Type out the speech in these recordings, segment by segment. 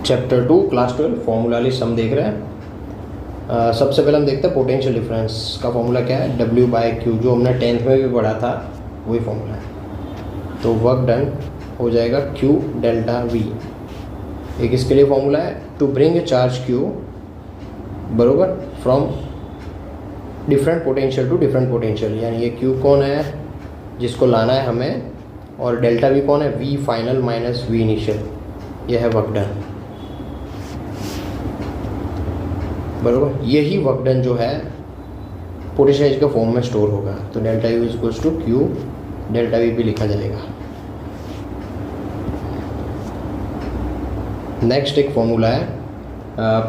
Chapter 2 class 12 formula वाली सम देख रहे हैं। सबसे पहले हम देखते हैं पोटेंशियल डिफरेंस का फॉर्मूला क्या है, W/Q, जो हमने 10th में भी पढ़ा था वही फॉर्मूला है। तो वर्क डन हो जाएगा Q डेल्टा V। एक इसके लिए फॉर्मूला है, to bring a charge Q बरोबर from different potential to different potential, यानी ये Q कौन है जिसको लाना है हमें, और डेल्टा V कौन है, V final minus V initial, यह है वर्क डन बराबर। यही वर्क डन जो है पोटेंशियल एनर्जी के फॉर्म में स्टोर होगा, तो delta U equals to Q delta V भी लिखा जाएगा। नेक्स्ट एक फॉर्मूला है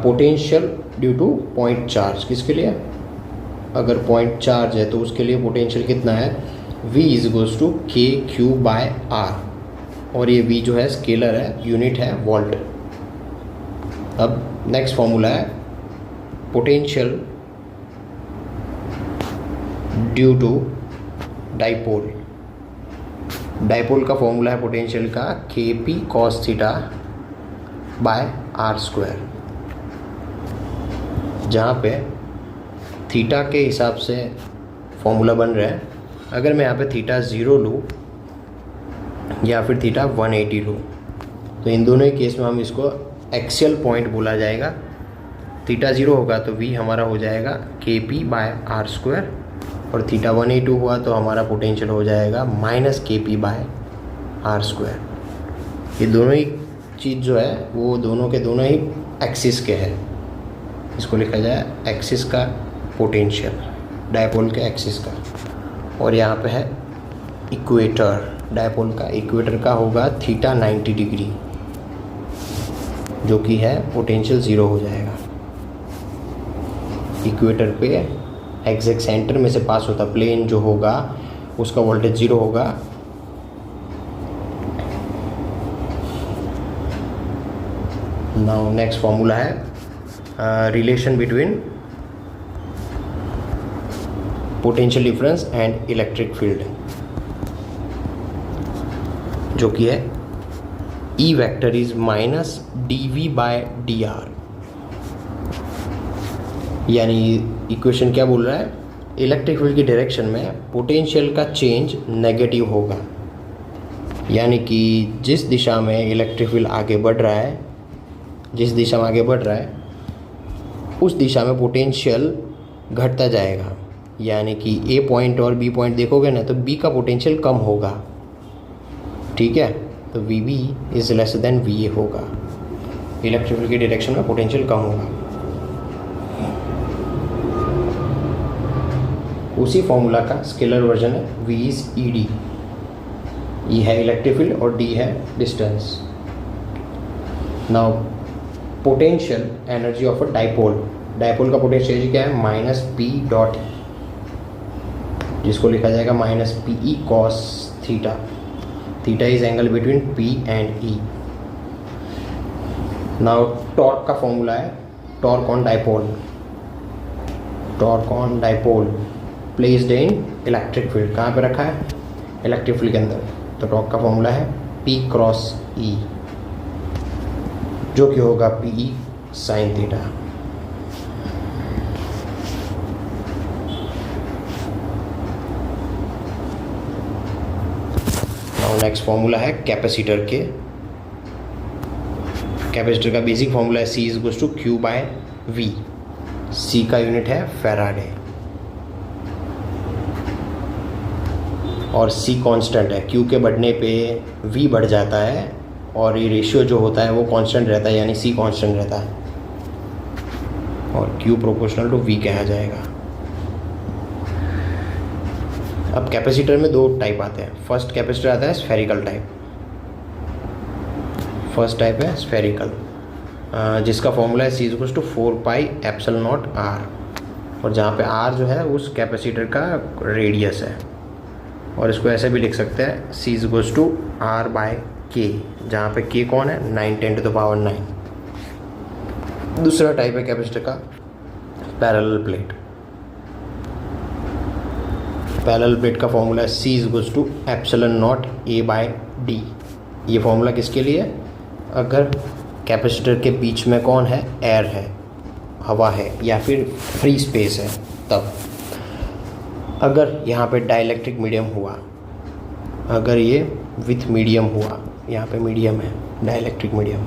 potential due to point charge. किसके लिए, अगर पॉइंट चार्ज है तो उसके लिए पोटेंशियल कितना है, V इक्वल्स टू KQ/R, और ये V जो है स्केलर है, यूनिट है वोल्ट। अब नेक्स्ट फॉर्मूला है potential due to dipole. Dipole का फॉर्मूला है पोटेंशियल का KP cos θ/r², जहाँ पे थीटा के हिसाब से फॉर्मूला बन रहा है। अगर मैं यहाँ पे थीटा 0 लूँ या फिर थीटा 180 लूँ, तो इन दोनों ही केस में हम इसको एक्सियल पॉइंट बोला जाएगा। थीटा 0 होगा तो V हमारा हो जाएगा KP/r², और थीटा 180 हुआ तो हमारा पोटेंशियल हो जाएगा माइनस KP/r²। ये दोनों ही चीज़ जो है वो दोनों के दोनों ही एक्सिस के हैं, इसको लिखा जाए एक्सिस का पोटेंशियल, डायपोल के एक्सिस का। और यहाँ पे है इक्वेटर, डायपोल का इक्वेटर का होगा थीटा 90 डिग्री, जो कि है पोटेंशियल 0 हो जाएगा। इक्वेटर पे एग्जैक्ट सेंटर में से पास होता प्लेन जो होगा उसका वोल्टेज 0 होगा। नाउ नेक्स्ट फॉर्मूला है relation between potential difference and electric field, जो कि है E vector is minus dV/dr। यानी इक्वेशन क्या बोल रहा है, इलेक्ट्रिक फील्ड की डायरेक्शन में पोटेंशियल का चेंज नेगेटिव होगा, यानी कि जिस दिशा में इलेक्ट्रिक फील्ड आगे बढ़ रहा है, जिस दिशा में आगे बढ़ रहा है उस दिशा में पोटेंशियल घटता जाएगा। यानी कि A पॉइंट और B पॉइंट देखोगे ना, तो B का पोटेंशियल कम होगा, ठीक है, तो VB is less than VA होगा। इलेक्ट्रिक फील्ड की डायरेक्शन में पोटेंशियल कम होगा। उसी फॉर्मूला का स्केलर वर्जन है V इज ED। E है इलेक्ट्रिक फील्ड और D है distance. Now potential energy of a dipole, dipole का पोटेंशियल एनर्जी क्या है, माइनस P डॉट, जिसको लिखा जाएगा minus PE cos theta. Theta is angle between P and E। Now torque का फॉर्मूला है torque on dipole, torque on dipole placed in electric field. कहाँ पे रखा है, इलेक्ट्रिक फील्ड के अंदर, तो टॉर्क का फॉर्मूला है P क्रॉस E, जो कि होगा PE sine theta. Next formula है कैपेसिटर के। कैपेसिटर का बेसिक फॉर्मूला है C equals to Q/V। C का यूनिट है फैराडे, और C कांस्टेंट है। Q के बढ़ने पे V बढ़ जाता है, और ये रेशियो जो होता है वो कांस्टेंट रहता है, यानी C कांस्टेंट रहता है, और Q प्रोपोर्शनल टू V कहा जाएगा। अब कैपेसिटर में दो टाइप आते हैं। फर्स्ट कैपेसिटर आता है स्फेरिकल टाइप, फर्स्ट टाइप है स्फेरिकल, जिसका फॉर्मूला है C इक्वल्स टू 4πε0r, और जहाँ पे R जो है उस कैपेसिटर का रेडियस है, और इसको ऐसे भी लिख सकते हैं C इक्वल्स टू R/K, जहाँ पे K कौन है, 9×10⁹। दूसरा टाइप है कैपेसिटर का पैरेलल प्लेट। पैरेलल प्लेट का फॉर्मूला है C इक्वल्स टू ε0 A/d। ये फॉर्मूला किसके लिए, अगर कैपेसिटर के बीच में कौन है, एयर है, हवा है या फिर फ्री स्पेस है। तब अगर यहाँ पे डाइलेक्ट्रिक मीडियम हुआ, अगर ये विथ मीडियम हुआ, यहाँ पे मीडियम है डाइलेक्ट्रिक मीडियम,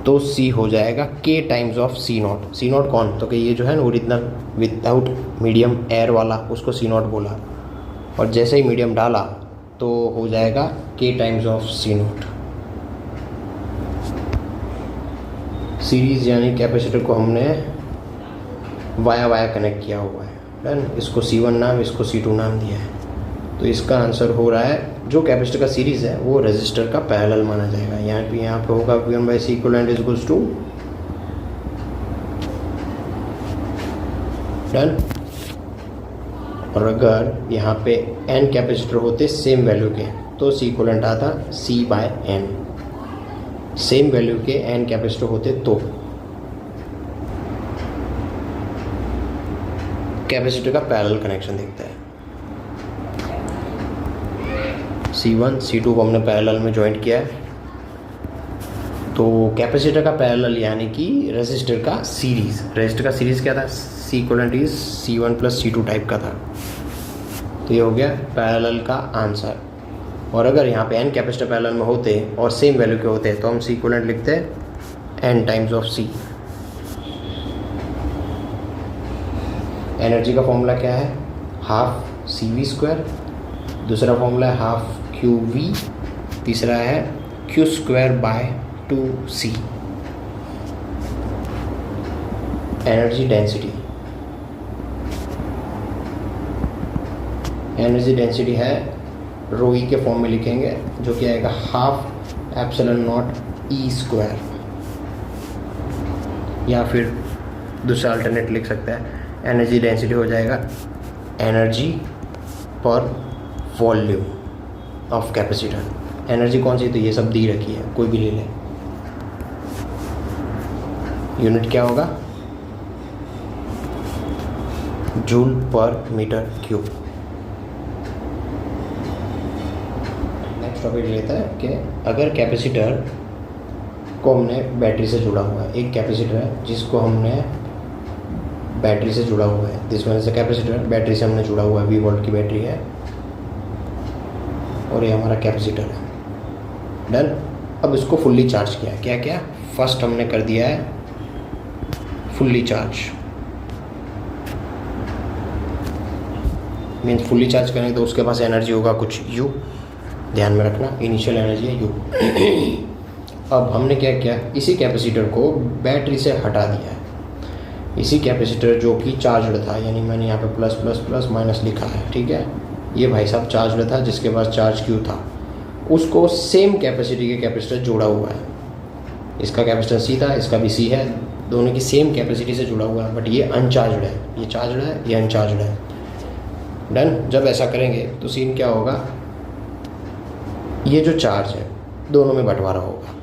तो C हो जाएगा K times of C not. C not कौन, तो कि ये जो है ना ओरिजिनल विदाउट मीडियम एयर वाला, उसको C नॉट बोला, और जैसे ही मीडियम डाला तो हो जाएगा K times of C not. Series यानी कैपेसिटर को हमने वाया वाया कनेक्ट किया हुआ है, डन। इसको C1 नाम, इसको C2 नाम दिया है। तो इसका आंसर हो रहा है, जो कैपेसिटर का सीरीज़ है वो रेजिस्टर का पैरेलल माना जाएगा। यहाँ पे होगा V1/C equivalent is equals to, done. और अगर यहाँ पे n कैपेसिटर होते सेम वैल्यू के तो C इक्विवेलेंट आता C/n। सेम वैल्यू के n कैपेसिटर होते तो कैपेसिटर का पैरेलल कनेक्शन देखते हैं। C1 C2 को हमने पैरेलल में ज्वाइंट किया है, तो कैपेसिटर का पैरेलल यानी कि रेजिस्टर का सीरीज़। रेजिस्टर का सीरीज़ क्या था, C equivalent is C1 + C2 type का था। तो ये हो गया पैरेलल का आंसर। और अगर यहाँ पे n कैपेसिटर पैरेलल में होते और सेम वैल्यू के होते तो हम C इक्विवेलेंट लिखते n times of C। Energy का फॉर्मूला क्या है, हाफ CV², दूसरा फॉर्मूला है हाफ QV, तीसरा है Q²/2C। Energy density, energy density है ρE के फॉर्म में लिखेंगे, जो कि आएगा हाफ ε0E², या फिर दूसरा अल्टरनेट लिख सकते हैं, एनर्जी डेंसिटी हो जाएगा एनर्जी पर वॉल्यूम ऑफ कैपेसिटर। एनर्जी कौन सी, तो ये सब दी रखी है, कोई भी ले लें। यूनिट क्या होगा, जूल पर मीटर क्यूब। नेक्स्ट टॉपिक लेता है कि अगर कैपेसिटर को हमने बैटरी से जुड़ा हुआ है, एक कैपेसिटर है जिसको हमने बैटरी से जुड़ा हुआ है, this one is a capacitor, battery से हमने जुड़ा हुआ है, 20 वोल्ट की बैटरी है और ये हमारा कैपेसिटर है, डन। अब इसको फुल्ली चार्ज किया, क्या क्या, फर्स्ट हमने कर दिया है fully charge, means fully charge करेंगे तो उसके पास एनर्जी होगा कुछ U, ध्यान में रखना इनिशियल एनर्जी है U। अब हमने क्या किया, इसी कैपेसिटर को बैटरी से हटा दिया है। इसी कैपेसिटर जो कि चार्जड था, यानी मैंने यहाँ पे प्लस प्लस प्लस माइनस लिखा है, ठीक है, ये भाई साहब चार्जड था जिसके पास चार्ज Q था, उसको सेम कैपेसिटी के कैपेसिटर जोड़ा हुआ है। इसका कैपेसिटर C था, इसका भी C है, दोनों की सेम कैपेसिटी से जुड़ा हुआ है, बट ये अनचार्जड है, ये चार्जड है, ये अनचार्जड है, डन। जब ऐसा करेंगे तो सीन क्या होगा, ये जो चार्ज है दोनों में बंटवारा होगा।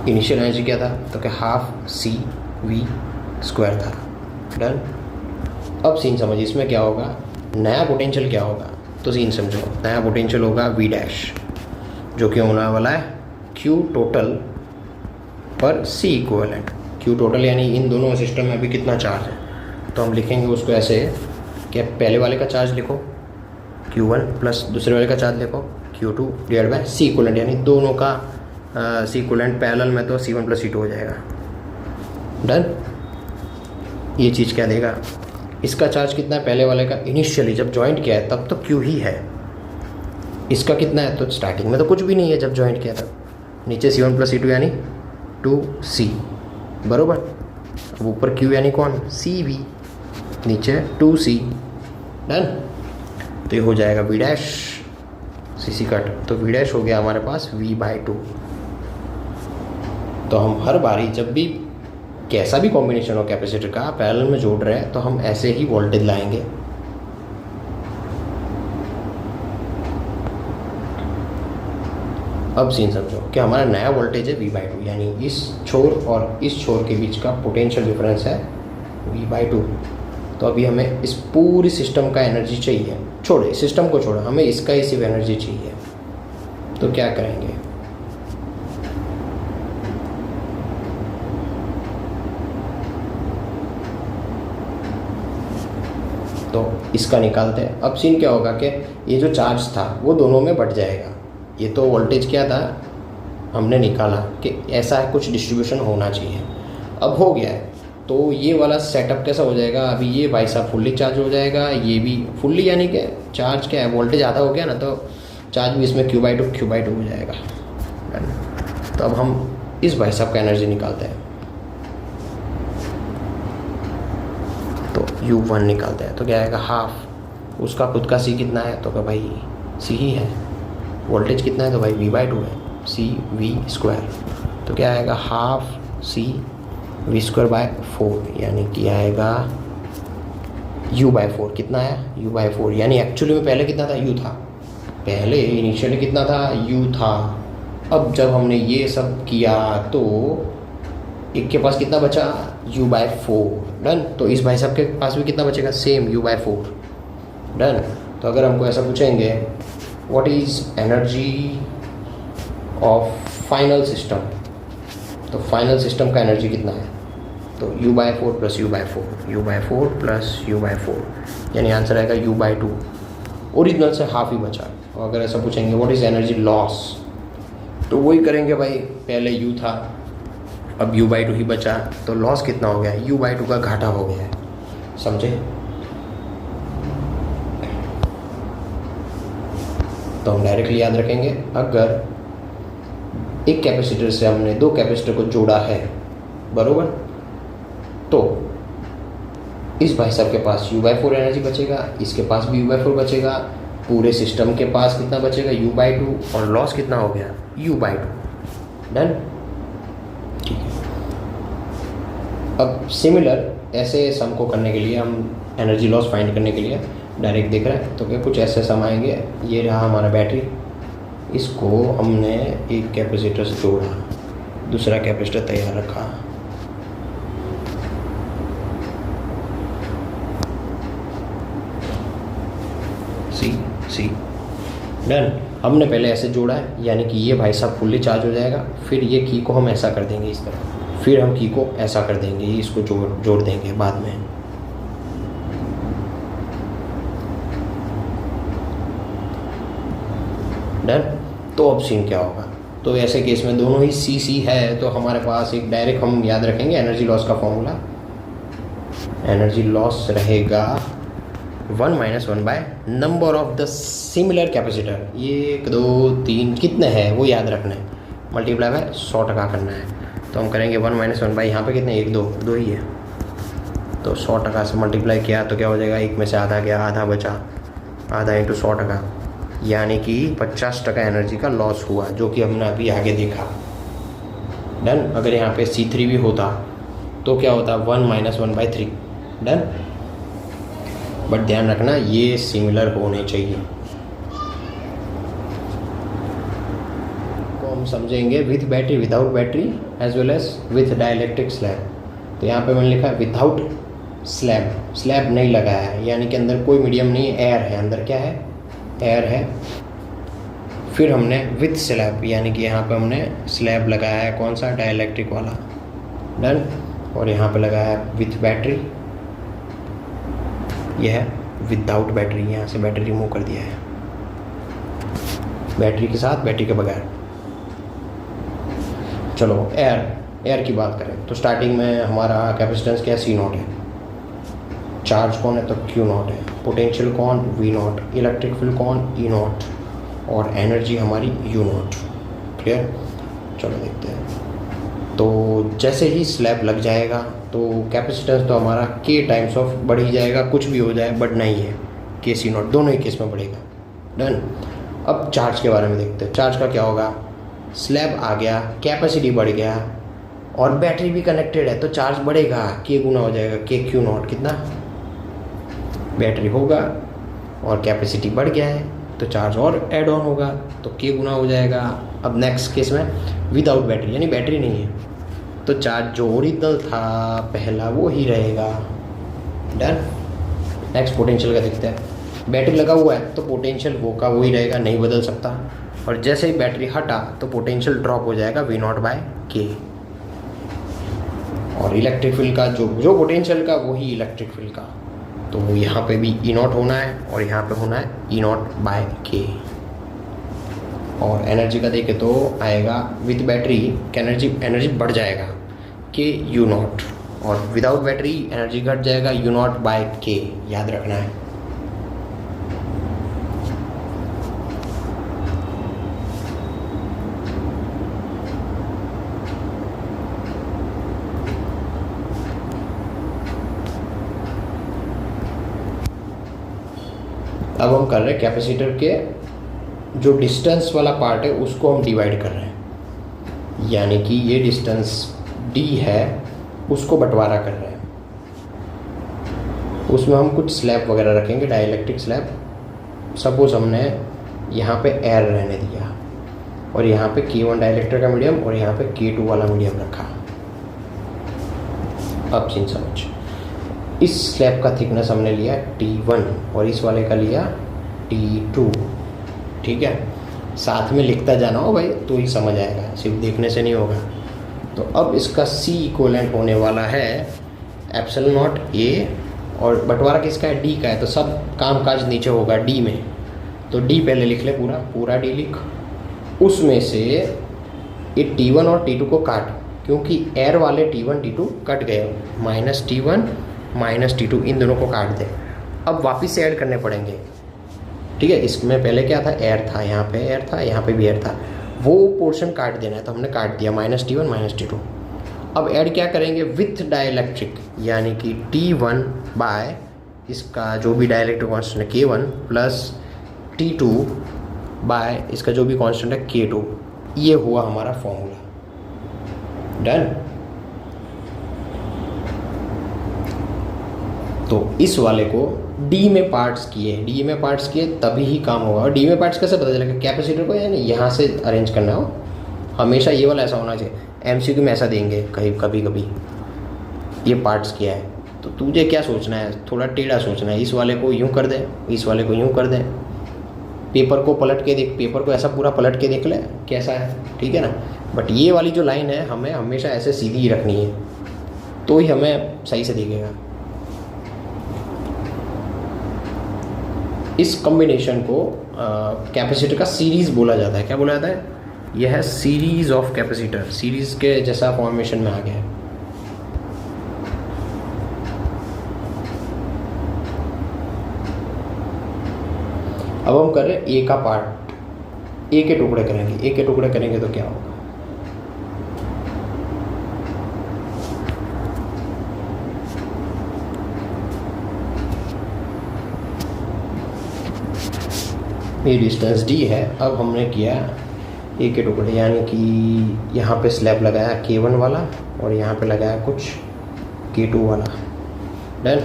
इनिशियल एनर्जी क्या था, तो क्या हाफ CV² था, डन। अब सीन समझिए, इसमें क्या होगा, नया पोटेंशियल क्या होगा, तो सीन समझो, नया पोटेंशियल होगा V', जो कि होने वाला है Q टोटल पर C इक्विवेलेंट। Q टोटल यानी इन दोनों सिस्टम में अभी कितना चार्ज है, तो हम लिखेंगे उसको ऐसे कि पहले वाले का चार्ज लिखो Q1 प्लस दूसरे वाले का चार्ज लिखो Q2 divide by C equivalent, यानी दोनों का C इक्विवेलेंट पैरेलल में तो C1 + C2 हो जाएगा, डन। ये चीज़ क्या देगा, इसका चार्ज कितना है पहले वाले का, इनिशियली जब जॉइंट किया है तब तो Q ही है। इसका कितना है, तो स्टार्टिंग में तो कुछ भी नहीं है जब जॉइंट किया था, नीचे C1 + C2 यानी 2C, बरोबर। अब ऊपर Q यानी कौन, CV, नीचे 2C, डन। तो ये हो जाएगा V' CC कट, तो V' हो गया हमारे पास V/2। तो हम हर बारी जब भी कैसा भी कॉम्बिनेशन हो कैपेसिटर का पैरेलल में जोड़ रहे हैं तो हम ऐसे ही वोल्टेज लाएंगे। अब सीन समझो कि हमारा नया वोल्टेज है V/2, यानी इस छोर और इस छोर के बीच का पोटेंशियल डिफरेंस है V/2। तो तो अभी हमें इस पूरी सिस्टम का एनर्जी चाहिए, छोड़े सिस्टम को छोड़ो, हमें इसका ही सिर्फ एनर्जी चाहिए। तो क्या करेंगे, तो इसका निकालते हैं। अब सीन क्या होगा कि ये जो चार्ज था वो दोनों में बढ़ जाएगा। ये तो वोल्टेज क्या था, हमने निकाला कि ऐसा कुछ डिस्ट्रीब्यूशन होना चाहिए, अब हो गया है। तो ये वाला सेटअप कैसा हो जाएगा, अभी ये भाई साहब फुल्ली चार्ज हो जाएगा, ये भी फुल्ली, यानी कि चार्ज क्या है, वोल्टेज ज़्यादा हो गया ना, तो चार्ज भी इसमें Q/2 हो जाएगा। तो अब हम इस भाई साहब का एनर्जी निकालते हैं, तो U1 निकालते हैं। तो क्या आएगा, हाफ उसका खुद का C कितना है, तो क्या भाई C ही है। वोल्टेज कितना है, तो भाई V/2 है, CV²। तो क्या आएगा, हाफ CV²/4, यानी कि आएगा U/4। कितना है, U/4, यानी एक्चुअली में पहले कितना था, U था, पहले इनिशियली कितना था, U था। अब जब हमने ये सब किया तो एक के पास कितना बचा, U/4। डन। तो इस भाई साहब के पास भी कितना बचेगा, सेम U/4। डन। तो अगर हमको ऐसा पूछेंगे what is energy of final system, तो फाइनल सिस्टम का एनर्जी कितना है, तो U/4 + U/4 + U/4, यानी आंसर आएगा U/2। ओरिजिनल से हाफ ही बचा। और अगर ऐसा पूछेंगे व्हाट इज़ एनर्जी लॉस, तो वही करेंगे भाई, पहले U था, अब U/2 ही बचा, तो लॉस कितना हो गया, U/2 का घाटा हो गया है। समझे। तो हम डायरेक्टली याद रखेंगे, अगर एक कैपेसिटर से हमने दो कैपेसिटर को जोड़ा है, बरोबर, तो इस भाई साहब के पास U/4 एनर्जी बचेगा, इसके पास भी U/4 बचेगा, पूरे सिस्टम के पास कितना बचेगा, U/2, और लॉस कितना हो गया, U/2। डन। ठीक है। अब सिमिलर ऐसे सम को करने के लिए, हम एनर्जी लॉस फाइंड करने के लिए डायरेक्ट देख रहे हैं, तो क्या कुछ ऐसे सम आएंगे। ये रहा हमारा बैटरी, इसको हमने एक कैपेसिटर से जोड़ा, दूसरा कैपेसिटर तैयार रखा, सी डन। हमने पहले ऐसे जोड़ा है, यानी कि ये भाई साहब फुल्ली चार्ज हो जाएगा। फिर ये की को हम ऐसा कर देंगे इस तरह, फिर हम की को ऐसा कर देंगे, इसको जोड़ देंगे बाद में। डन। तो अब सीन क्या होगा, तो ऐसे केस में दोनों ही C है, तो हमारे पास एक डायरेक्ट हम याद रखेंगे एनर्जी लॉस का फॉर्मूला। एनर्जी लॉस रहेगा 1 - 1 number of the similar capacitor. 1 2 3 कितने हैं वो याद रखना है, मल्टीप्लाई बाय 100% करना है। तो हम करेंगे 1 - 1 यहाँ पे कितने, 1 2 ही है, तो 100% से मल्टीप्लाई किया तो क्या हो जाएगा, एक में से आधा गया, आधा बचा, आधा × 100%, यानी कि 50% एनर्जी का लॉस हुआ, जो कि हमने अभी आगे देखा। डन। अगर यहाँ पे C3 भी होता तो क्या होता, 1 - 1/3। डन। बट ध्यान रखना ये सिमिलर होने चाहिए। को हम समझेंगे with battery, without battery, as well as with dielectric slab. तो यहाँ पे मैंने लिखा है विदाउट स्लैब, स्लैब नहीं लगाया है, यानी कि अंदर कोई मीडियम नहीं है, एयर है, अंदर क्या है, एयर है। फिर हमने विथ स्लैब, यानी कि यहाँ पे हमने स्लैब लगाया है, कौन सा, डाइलेक्ट्रिक वाला। डन। और यहाँ पे लगाया है विथ बैटरी, यह है विदाउट बैटरी, यहाँ से बैटरी रिमूव कर दिया है, बैटरी के साथ, बैटरी के बगैर। चलो एयर की बात करें तो स्टार्टिंग में हमारा कैपेसिटेंस क्या है, C0 है, चार्ज कौन है, तो Q0 है, पोटेंशियल कौन, V0, इलेक्ट्रिक फील्ड कौन, E0, और एनर्जी हमारी U0। क्लियर। चलो देखते हैं। तो जैसे ही स्लैब लग जाएगा तो कैपेसिटेंस तो हमारा K टाइम्स ऑफ बढ़ ही जाएगा, कुछ भी हो जाए बढ़ना ही है, KC0 दोनों ही केस में बढ़ेगा। डन। अब चार्ज के बारे में देखते हैं, चार्ज का क्या होगा, स्लैब आ गया, कैपेसिटी बढ़ गया और बैटरी भी कनेक्टेड है, तो चार्ज बढ़ेगा, K गुना हो जाएगा, KQ0 कितना, बैटरी होगा और कैपेसिटी बढ़ गया है तो चार्ज और ऐड ऑन होगा, तो K गुना हो जाएगा। अब नेक्स्ट केस में विदाउट बैटरी, यानी बैटरी नहीं है, तो चार्ज जो ओरिजिनल था पहला वो ही रहेगा। डन। नेक्स्ट पोटेंशियल का देखते हैं। बैटरी लगा हुआ है तो पोटेंशियल वो का वही रहेगा, नहीं बदल सकता। और जैसे ही बैटरी हटा तो पोटेंशियल ड्रॉप हो जाएगा V0/K। और इलेक्ट्रिक फील्ड का जो पोटेंशियल का वही इलेक्ट्रिक फील्ड का, तो यहाँ पे भी E0 होना है और यहाँ पे होना है E0/K। और एनर्जी का देखें तो आएगा विद बैटरी एनर्जी बढ़ जाएगा KU0, और विदाउट बैटरी एनर्जी घट जाएगा U0/K, याद रखना है। अब हम कर रहे हैं कैपेसिटर के जो डिस्टेंस वाला पार्ट है उसको हम डिवाइड कर रहे हैं, यानी कि ये डिस्टेंस D है उसको बंटवारा कर रहे हैं। उसमें हम कुछ स्लैब वगैरह रखेंगे, डाइलेक्ट्रिक स्लैब। सपोज हमने यहाँ पे एयर रहने दिया और यहाँ पे K1 डाइलेक्ट्रिक का मीडियम और यहाँ पे K2 वाला मीडियम रखा। अब सीन समझ, इस स्लैब का थिकनेस हमने लिया T1 और इस वाले का लिया T2, ठीक है। साथ में लिखता जाना हो भाई तो ही समझ आएगा, सिर्फ देखने से नहीं होगा। तो अब इसका C इक्वलेंट होने वाला है ε0A, और बंटवारा किसका है, D का है, तो सब काम काज नीचे होगा D में। तो D पहले लिख ले, पूरा D लिख। उसमें से ये T1 और T2 को काट, क्योंकि एयर वाले T1 T2 कट गए, -T1 -T2 इन दोनों को काट दे। अब वापस से ऐड करने पड़ेंगे, ठीक है। इसमें पहले क्या था, एयर था, यहाँ पे एयर था, यहाँ पे भी एयर था, वो पोर्शन काट देना है, तो हमने काट दिया -T1 -T2। अब ऐड क्या करेंगे, विथ डाइलेक्ट्रिक, यानी कि T1 बाय इसका जो भी डाइलेक्ट्रिक कांस्टेंट है K1 प्लस T2 बाय इसका जो भी कांस्टेंट है K2। ये हुआ हमारा फॉर्मूला। डन। तो इस वाले को D में पार्ट्स किए तभी ही काम होगा। और D में पार्ट्स कैसे पता चलेगा, कैपेसिटर को यानी यहाँ से अरेंज करना हो, हमेशा ये वाला ऐसा होना चाहिए। MCQ में ऐसा देंगे कभी ये पार्ट्स किया है, तो तुझे क्या सोचना है, थोड़ा टेढ़ा सोचना है। इस वाले को यूँ कर दे, इस वाले को यूँ कर दे। पेपर को पलट के देख, पेपर को ऐसा पूरा पलट के देख ले कैसा है, ठीक है ना। बट ये वाली जो लाइन है हमें हमेशा ऐसे सीधी ही रखनी है, तो ही हमें सही से दिखेगा। इस कॉम्बिनेशन को कैपेसिटर का सीरीज़ बोला जाता है। क्या बोला जाता है, यह है सीरीज़ ऑफ कैपेसिटर, सीरीज़ के जैसा फॉर्मेशन में आ गया है। अब हम कर रहे हैं ए का पार्ट, ए के टुकड़े करेंगे तो क्या होगा, ये डिस्टेंस D है। अब हमने किया ए के टुकड़े, यानी कि यहाँ पे स्लैब लगाया K1 वाला और यहाँ पे लगाया कुछ K2 वाला। डन।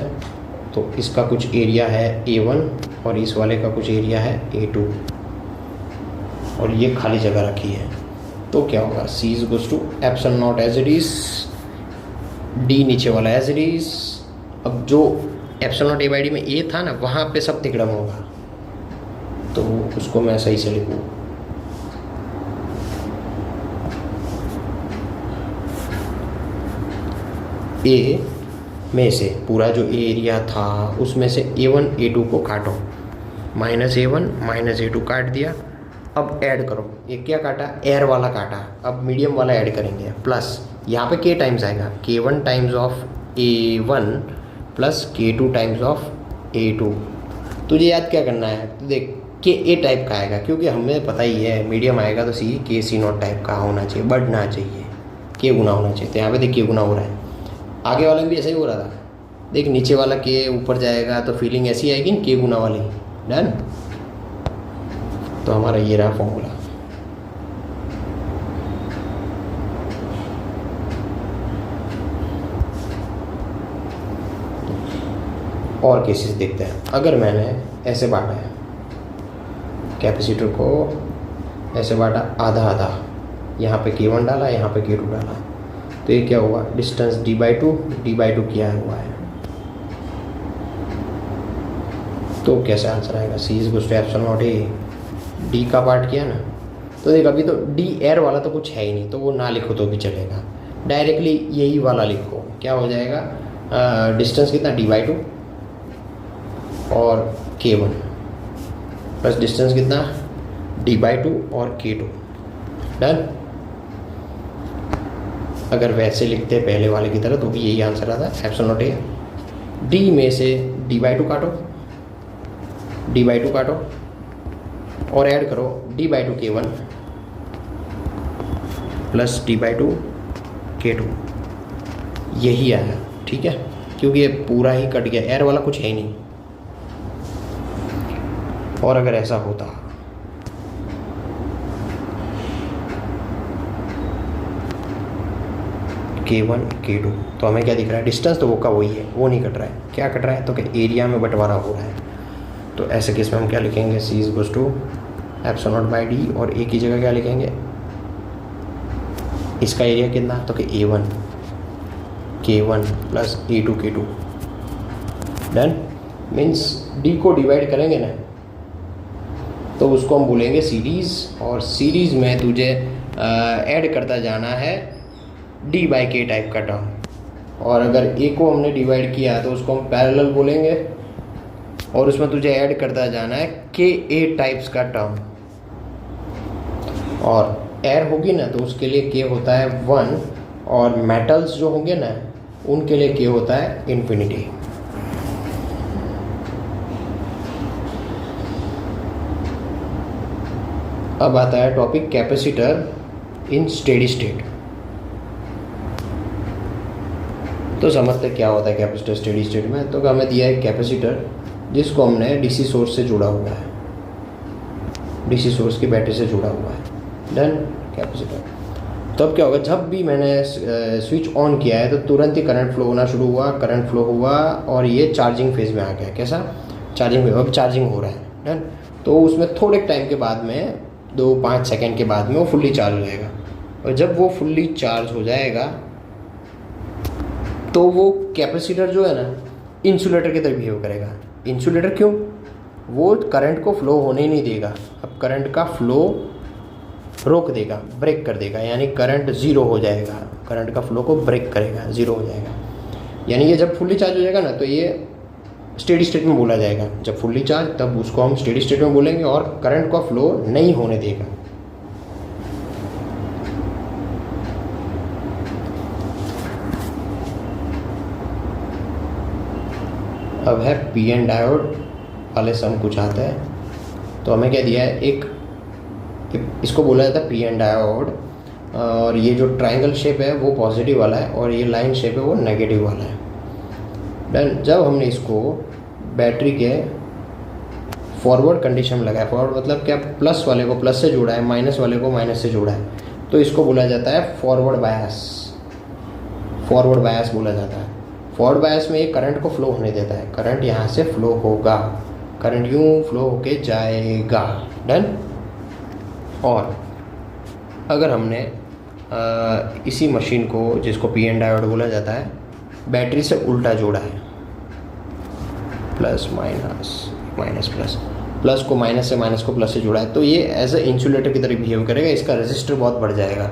तो इसका कुछ एरिया है A1 और इस वाले का कुछ एरिया है A2, और ये खाली जगह रखी है। तो क्या होगा, C is to ε0 as it is, D नीचे वाला एज इट इज़। अब जो ε0 A/D में A था ना, वहाँ पे सब तिकड़म होगा, तो उसको मैं सही से लिखूँ। ए में से पूरा जो एरिया था उसमें से A1 A2 को काटो, -A1 -A2 काट दिया। अब ऐड करो, ये क्या काटा, एयर वाला काटा। अब मीडियम वाला ऐड करेंगे, प्लस यहाँ पे K टाइम्स आएगा, K1 times of A1 plus K2 times of A2। तुझे याद क्या करना है, तो देख के ए टाइप का आएगा, क्योंकि हमें पता ही है मीडियम आएगा तो सी KC0 टाइप का होना चाहिए, बढ़ना चाहिए, K गुना होना चाहिए। तो यहाँ पे देख K गुना हो रहा है, आगे वाले में भी ऐसा ही हो रहा था। देख नीचे वाला K ऊपर जाएगा तो फीलिंग ऐसी आएगी ना, K गुना वाली। डन। तो हमारा ये रहा फॉर्मूला। और केसेस देखते हैं। अगर मैंने ऐसे बांटा है कैपेसिटर को, ऐसे बांटा आधा आधा, यहाँ पे K1 डाला, यहाँ पे K2 डाला, तो ये क्या हुआ, डिस्टेंस D/2 किया हुआ है। तो कैसे आंसर आएगा? C is equal to epsilon naught A, D का पार्ट किया ना, तो देख अभी तो डी एयर वाला तो कुछ है ही नहीं, तो वो ना लिखो तो भी चलेगा, डायरेक्टली यही वाला लिखो। क्या हो जाएगा? डिस्टेंस कितना? d/2 और k1 प्लस डिस्टेंस कितना? d/2 और k2। डन। अगर वैसे लिखते पहले वाले की तरह तो भी यही आंसर आता है, एप्सिलॉन नॉट ए। डी में से d/2 काटो, d/2 काटो और ऐड करो d/2 k1 plus d/2 k2, यही आया। ठीक है, क्योंकि ये पूरा ही कट गया, एयर वाला कुछ है ही नहीं। और अगर ऐसा होता k1 k2 तो हमें क्या दिख रहा है? डिस्टेंस तो वो का वही है, वो नहीं कट रहा है। क्या कट रहा है? तो क्या एरिया में बंटवारा हो रहा है। तो ऐसे केस में हम क्या लिखेंगे? C is equal to epsilon naught by D, और ए की जगह क्या लिखेंगे? इसका एरिया कितना? तो कि a1 k1 plus a2 k2। Done. Means D को डिवाइड करेंगे ना तो उसको हम बोलेंगे सीरीज़, और सीरीज़ में तुझे ऐड करता जाना है d/k टाइप का टर्म, और अगर a को हमने डिवाइड किया तो उसको हम पैरेलल बोलेंगे, और उसमें तुझे ऐड करता जाना है ka टाइप्स का टर्म। और एयर होगी ना तो उसके लिए k होता है 1, और मेटल्स जो होंगे ना उनके लिए k होता है इन्फिनिटी। अब आता है टॉपिक कैपेसिटर इन स्टेडी स्टेट। तो समझते क्या होता है कैपेसिटर स्टेडी स्टेट में। तो हमें दिया है कैपेसिटर जिसको हमने डीसी सोर्स से जुड़ा हुआ है, डीसी सोर्स की बैटरी से जुड़ा हुआ है। डन। कैपेसिटर तो अब क्या होगा? जब भी मैंने स्विच ऑन किया है तो तुरंत ही करंट फ्लो होना शुरू हुआ, करंट फ्लो हुआ और ये चार्जिंग फेज में आ गया। कैसा? Charging phase. अब चार्जिंग हो रहा है। डन। तो उसमें थोड़े टाइम के बाद में 2-5 सेकेंड के बाद में वो फुल्ली चार्ज हो जाएगा, और जब वो फुल्ली चार्ज हो जाएगा तो वो कैपेसिटर जो है ना इंसुलेटर की तरह बिहेव करेगा। इंसुलेटर क्यों? वो करंट को फ्लो होने ही नहीं देगा। अब करंट का फ्लो रोक देगा, ब्रेक कर देगा, यानी करंट ज़ीरो हो जाएगा। करंट का फ्लो को ब्रेक करेगा, ज़ीरो हो जाएगा। यानी ये जब फुल्ली चार्ज हो जाएगा ना तो ये स्टेडी स्टेट में बोला जाएगा। जब फुल्ली चार्ज तब उसको हम स्टेडी स्टेट में बोलेंगे, और करंट का फ्लो नहीं होने देगा। अब है पी एन डायोड वाले सम कुछ आता है। तो हमें क्या दिया है? एक इसको बोला जाता है पी एन डायोड, और ये जो ट्रायंगल शेप है वो पॉजिटिव वाला है, और ये लाइन शेप है वो नेगेटिव वाला है। डन। जब हमने इसको बैटरी के फॉरवर्ड कंडीशन में लगाया, फॉरवर्ड मतलब क्या? प्लस वाले को प्लस से जोड़ा है, माइनस वाले को माइनस से जोड़ा है, तो इसको बोला जाता है फॉरवर्ड बायस। फॉरवर्ड बायस बोला जाता है। फॉरवर्ड बायस में ये करंट को फ्लो होने देता है। करंट यहाँ से फ्लो होगा, करंट यूँ फ्लो होके जाएगा। डन। और अगर हमने इसी मशीन को, जिसको पी एन डायोड बोला जाता है, बैटरी से उल्टा जोड़ा है, plus minus minus plus, plus को माइनस से, माइनस को प्लस से जोड़ा है, तो ये एज ए इंसुलेटर की तरह बिहेव करेगा। इसका रजिस्टर बहुत बढ़ जाएगा।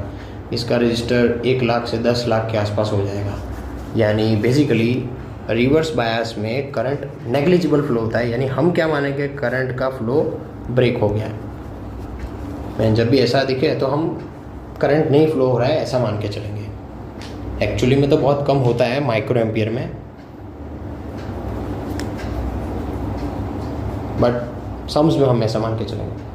इसका रजिस्टर 1 लाख से 10 लाख के आसपास हो जाएगा। यानी बेसिकली रिवर्स बायस में करंट नेग्लिजिबल फ्लो होता है। यानी हम क्या मानेंगे? करंट का फ्लो ब्रेक हो गया है। मैं जब भी ऐसा दिखे तो हम करंट नहीं फ्लो हो रहा है ऐसा मान के चलेंगे। एक्चुअली में तो बहुत कम होता है, माइक्रो एम्पियर में, बट सम्स में हम ऐसा मान के चलेंगे।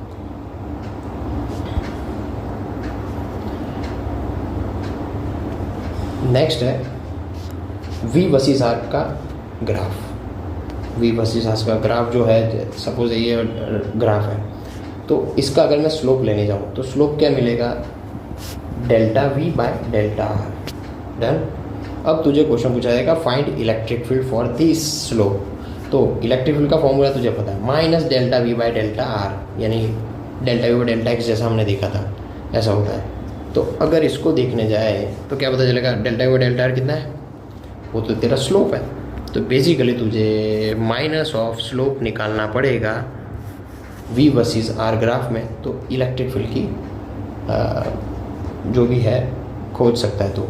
नेक्स्ट है V वर्सेस R का ग्राफ। V वर्सेस R का ग्राफ जो है, सपोज ये ग्राफ है, तो इसका अगर मैं स्लोप लेने जाऊँ तो स्लोप क्या मिलेगा? Delta V by delta R। Done. अब तुझे क्वेश्चन पूछा जाएगा find electric field for this slope. तो इलेक्ट्रिक फील्ड का फॉर्मूला तुझे पता है, minus delta V by delta R, यानी delta V by delta X जैसा हमने देखा था, ऐसा होता है। तो अगर इसको देखने जाए तो क्या पता चलेगा? Delta V by delta R कितना है? वो तो तेरा स्लोप है। तो बेसिकली तुझे माइनस ऑफ स्लोप निकालना पड़ेगा V वर्सेस R ग्राफ में, तो इलेक्ट्रिक फील्ड की जो भी है खोज सकता है तू।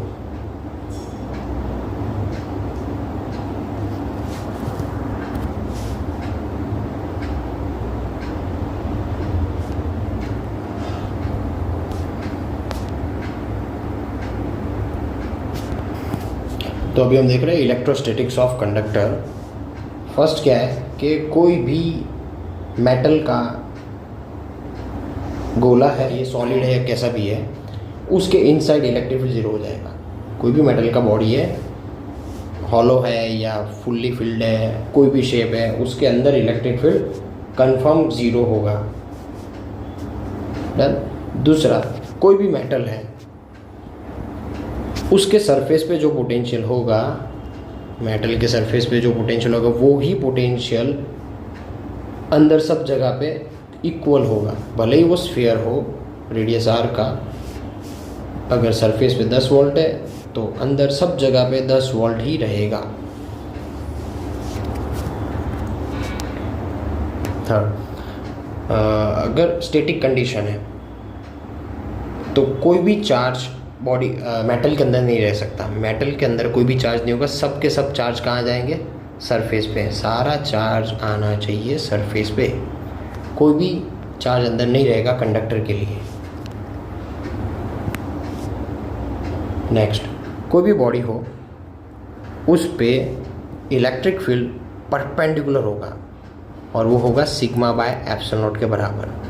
तो अभी हम देख रहे हैं इलेक्ट्रोस्टैटिक्स ऑफ कंडक्टर। फर्स्ट क्या है कि कोई भी मेटल का गोला है, ये सॉलिड है या कैसा भी है, उसके इनसाइड इलेक्ट्रिक फील्ड जीरो हो जाएगा। कोई भी मेटल का बॉडी है, हॉलो है या फुल्ली फिल्ड है, कोई भी शेप है, उसके अंदर इलेक्ट्रिक फील्ड कंफर्म ज़ीरो होगा। डन। दूसरा, कोई भी मेटल है, उसके सरफेस पे जो पोटेंशियल होगा, मेटल के सरफेस पे जो पोटेंशियल होगा, वो ही पोटेंशियल अंदर सब जगह पे इक्वल होगा। भले ही वो स्फीयर हो रेडियस r का, अगर सरफेस पे 10 वोल्ट है तो अंदर सब जगह पे 10 वोल्ट ही रहेगा। थर्ड, अगर स्टैटिक कंडीशन है तो कोई भी चार्ज बॉडी मेटल के अंदर नहीं रह सकता। मेटल के अंदर कोई भी चार्ज नहीं होगा, सब के सब चार्ज कहाँ जाएंगे? सरफेस पे। सारा चार्ज आना चाहिए सरफेस पे, कोई भी चार्ज अंदर नहीं रहेगा कंडक्टर के लिए। नेक्स्ट, कोई भी बॉडी हो, उस पे इलेक्ट्रिक फील्ड परपेंडिकुलर होगा और वो होगा सिग्मा बाय एप्सिलॉन नॉट के बराबर।